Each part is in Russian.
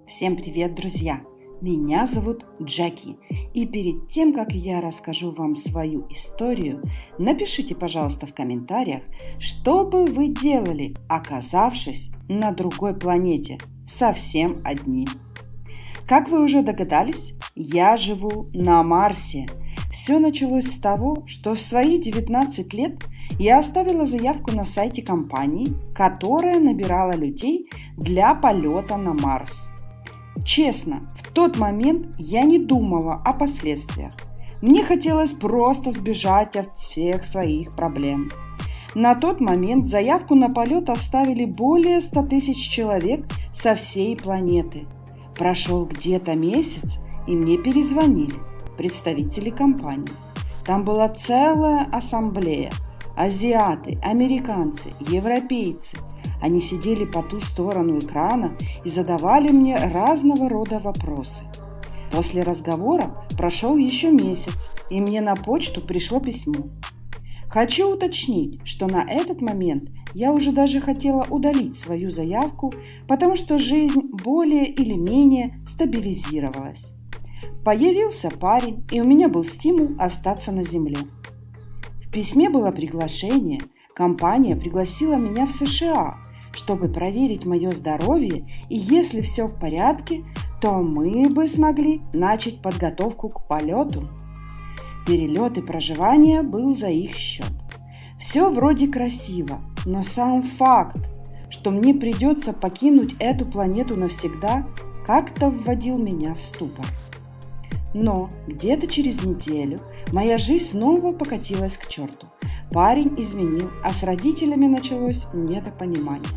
Всем привет, друзья! Меня зовут Джеки, и перед тем, как я расскажу вам свою историю, напишите, пожалуйста, в комментариях, что бы вы делали, оказавшись на другой планете, совсем одни. Как вы уже догадались, я живу на Марсе. Все началось с того, что в свои 19 лет я оставила заявку на сайте компании, которая набирала людей для полета на Марс. Честно, в тот момент я не думала о последствиях. Мне хотелось просто сбежать от всех своих проблем. На тот момент заявку на полет оставили более 100 тысяч человек со всей планеты. Прошел где-то месяц, и мне перезвонили представители компании. Там была целая ассамблея. Азиаты, американцы, европейцы. Они сидели по ту сторону экрана и задавали мне разного рода вопросы. После разговора прошел еще месяц, и мне на почту пришло письмо. Хочу уточнить, что на этот момент я уже даже хотела удалить свою заявку, потому что жизнь более или менее стабилизировалась. Появился парень, и у меня был стимул остаться на земле. В письме было приглашение. Компания пригласила меня в США, чтобы проверить мое здоровье, и если все в порядке, то мы бы смогли начать подготовку к полету. Перелет и проживание был за их счет. Все вроде красиво, но сам факт, что мне придется покинуть эту планету навсегда, как-то вводил меня в ступор. Но где-то через неделю моя жизнь снова покатилась к черту. Парень изменил, а с родителями началось недопонимание.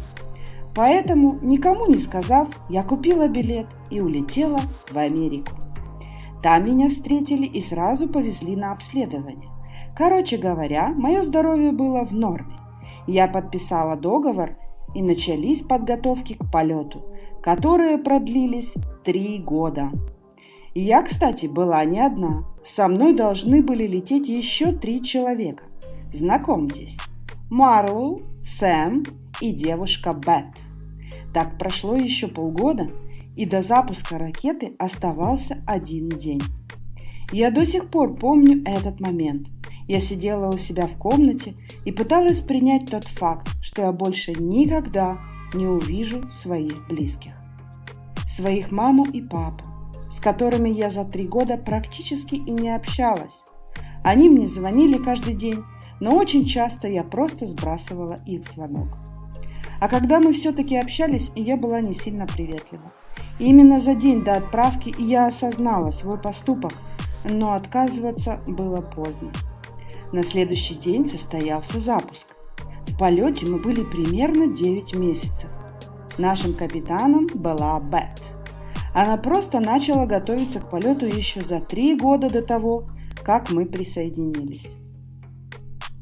Поэтому, никому не сказав, я купила билет и улетела в Америку. Там меня встретили и сразу повезли на обследование. Короче говоря, мое здоровье было в норме. Я подписала договор, и начались подготовки к полету, которые продлились 3 года. Я, кстати, была не одна. Со мной должны были лететь еще 3 человека. Знакомьтесь, Марлоу, Сэм и девушка Бет. Так прошло еще полгода, и до запуска ракеты оставался 1 день. Я до сих пор помню этот момент. Я сидела у себя в комнате и пыталась принять тот факт, что я больше никогда не увижу своих близких. Своих маму и папу, с которыми я за 3 года практически и не общалась. Они мне звонили каждый день, но очень часто я просто сбрасывала их звонок. А когда мы все-таки общались, я была не сильно приветлива. И именно за день до отправки я осознала свой поступок, но отказываться было поздно. На следующий день состоялся запуск. В полете мы были примерно 9 месяцев. Нашим капитаном была Бет. Она просто начала готовиться к полету еще за 3 года до того, как мы присоединились.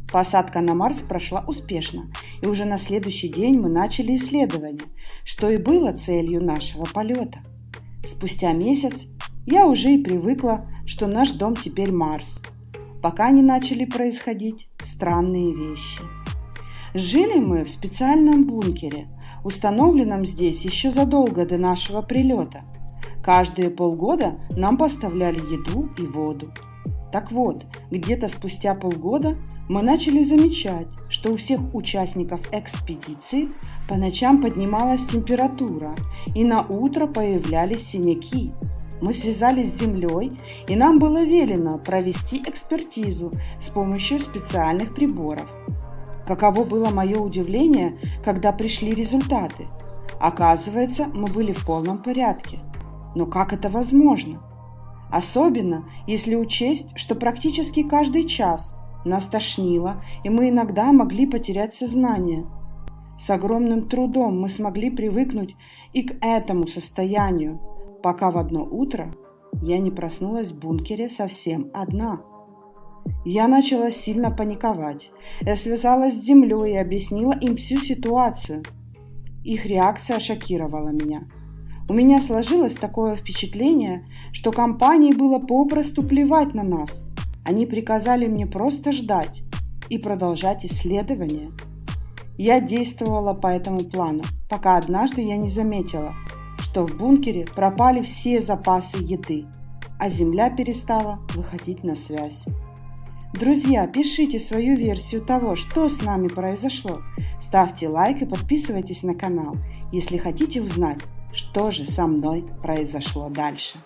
Посадка на Марс прошла успешно, и уже на следующий день мы начали исследование, что и было целью нашего полета. Спустя месяц я уже и привыкла, что наш дом теперь Марс, пока не начали происходить странные вещи. Жили мы в специальном бункере, установленном здесь еще задолго до нашего прилета. Каждые полгода нам поставляли еду и воду. Так вот, где-то спустя полгода мы начали замечать, что у всех участников экспедиции по ночам поднималась температура, и на утро появлялись синяки. Мы связались с землей, и нам было велено провести экспертизу с помощью специальных приборов. Каково было мое удивление, когда пришли результаты. Оказывается, мы были в полном порядке. Но как это возможно? Особенно, если учесть, что практически каждый час нас тошнило, и мы иногда могли потерять сознание. С огромным трудом мы смогли привыкнуть и к этому состоянию, пока в одно утро я не проснулась в бункере совсем одна. Я начала сильно паниковать. Я связалась с землей и объяснила им всю ситуацию. Их реакция шокировала меня. У меня сложилось такое впечатление, что компании было попросту плевать на нас. Они приказали мне просто ждать и продолжать исследования. Я действовала по этому плану, пока однажды я не заметила, что что в бункере пропали все запасы еды, а Земля перестала выходить на связь. Друзья, пишите свою версию того, что с нами произошло. Ставьте лайк и подписывайтесь на канал, если хотите узнать, что же со мной произошло дальше.